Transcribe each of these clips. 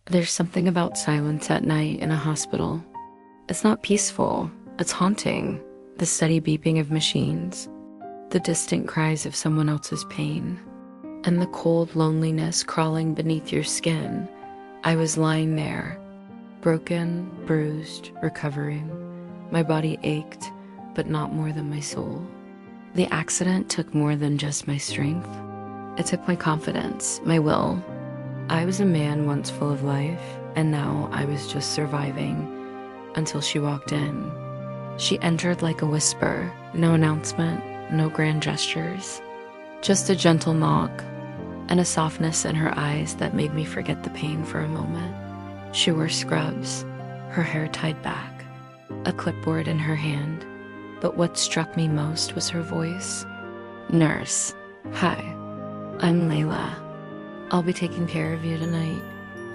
There's something about silence at night in a hospital. It's not peaceful, it's haunting. The steady beeping of machines, the distant cries of someone else's pain, and the cold loneliness crawling beneath your skin. I was lying there, broken, bruised, recovering. My body ached, but not more than my soul. The accident took more than just my strength. It took my confidence, my will. I was a man once full of life, and now I was just surviving until she walked in. She entered like a whisper, no announcement, no grand gestures, just a gentle knock and a softness in her eyes that made me forget the pain for a moment. She wore scrubs, her hair tied back, a clipboard in her hand, but what struck me most was her voice. "Nurse, hi, I'm Layla. I'll be taking care of you tonight."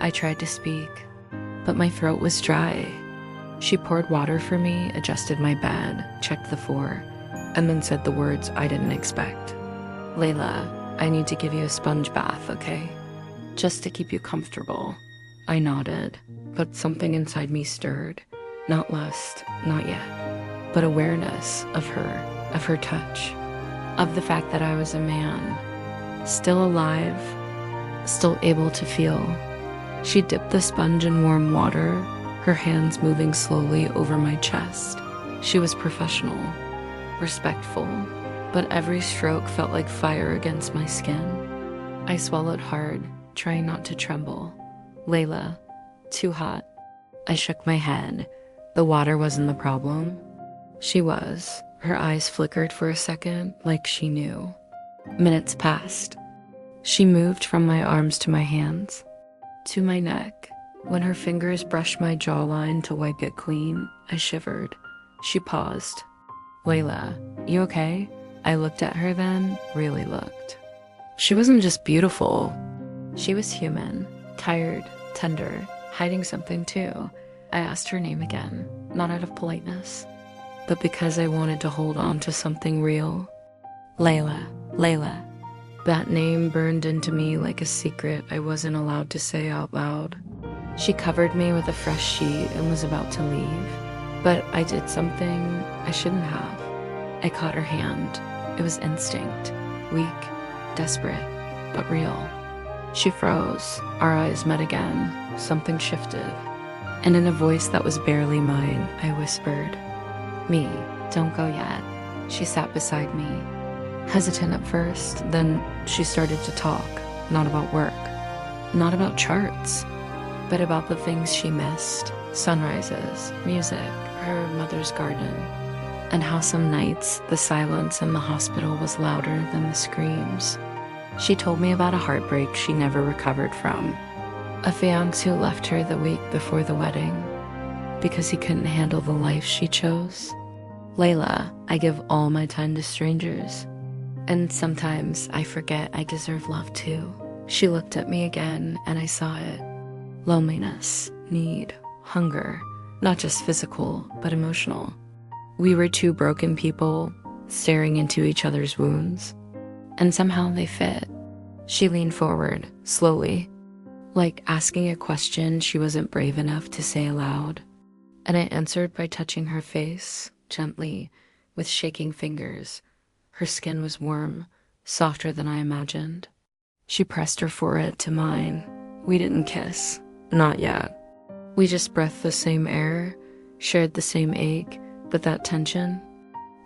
I tried to speak, but my throat was dry. She poured water for me, adjusted my bed, checked the floor, and then said the words I didn't expect. "Layla, I need to give you a sponge bath, okay? Just to keep you comfortable." I nodded, but something inside me stirred. Not lust, not yet, but awareness of her touch, of the fact that I was a man, still alive, still able to feel. She dipped the sponge in warm water, her hands moving slowly over my chest. She was professional, respectful, but every stroke felt like fire against my skin. I swallowed hard, trying not to tremble. "Layla, too hot." I shook my head. The water wasn't the problem. She was. Her eyes flickered for a second, like she knew. Minutes passed. She moved from my arms to my hands, to my neck. When her fingers brushed my jawline to wipe it clean, I shivered. She paused. "Layla, you okay?" I looked at her then, really looked. She wasn't just beautiful. She was human, tired, tender, hiding something too. I asked her name again, not out of politeness, but because I wanted to hold on to something real. Layla, Layla. That name burned into me like a secret I wasn't allowed to say out loud. She covered me with a fresh sheet and was about to leave, but I did something I shouldn't have. I caught her hand. It was instinct, weak, desperate, but real. She froze. Our eyes met again. Something shifted. And in a voice that was barely mine, I whispered, "Me, don't go yet." She sat beside me, hesitant at first, then she started to talk, not about work, not about charts, but about the things she missed, sunrises, music, her mother's garden, and how some nights the silence in the hospital was louder than the screams. She told me about a heartbreak she never recovered from, a fiancé who left her the week before the wedding because he couldn't handle the life she chose. "Layla, I give all my time to strangers, and sometimes I forget I deserve love too." She looked at me again and I saw it. Loneliness, need, hunger, not just physical, but emotional. We were two broken people staring into each other's wounds, and somehow they fit. She leaned forward, slowly, like asking a question she wasn't brave enough to say aloud, and I answered by touching her face, gently, with shaking fingers. Her skin was warm, softer than I imagined. She pressed her forehead to mine. We didn't kiss. Not yet. We just breathed the same air, shared the same ache, but that tension,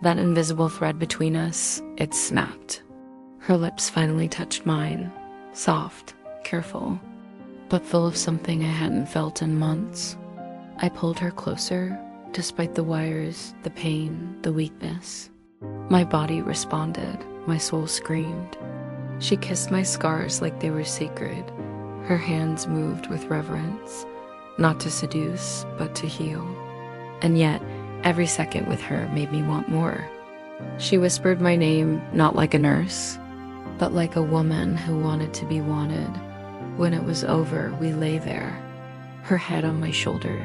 that invisible thread between us, it snapped. Her lips finally touched mine, soft, careful, but full of something I hadn't felt in months. I pulled her closer, despite the wires, the pain, the weakness. My body responded, my soul screamed. She kissed my scars like they were sacred. Her hands moved with reverence, not to seduce, but to heal. And yet, every second with her made me want more. She whispered my name, not like a nurse, but like a woman who wanted to be wanted. When it was over, we lay there, her head on my shoulder,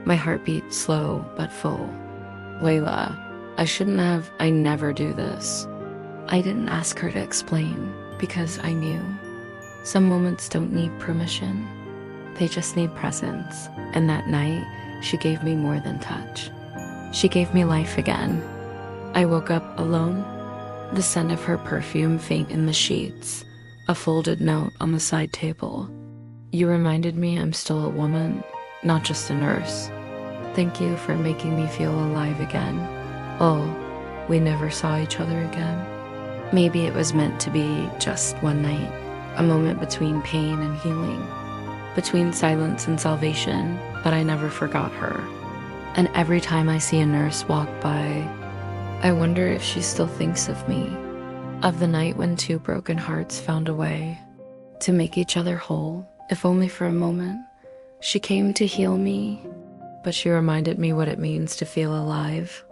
my heartbeat slow but full. "Layla, I never do this." I didn't ask her to explain, because I knew. Some moments don't need permission. They just need presence. And that night, she gave me more than touch. She gave me life again. I woke up alone, the scent of her perfume faint in the sheets, a folded note on the side table. You reminded me I'm still a woman, not just a nurse. Thank you for making me feel alive again. Oh, we never saw each other again. Maybe it was meant to be just one night, a moment between pain and healing, between silence and salvation, but I never forgot her. And every time I see a nurse walk by, I wonder if she still thinks of me, of the night when two broken hearts found a way to make each other whole, if only for a moment. She came to heal me, but she reminded me what it means to feel alive.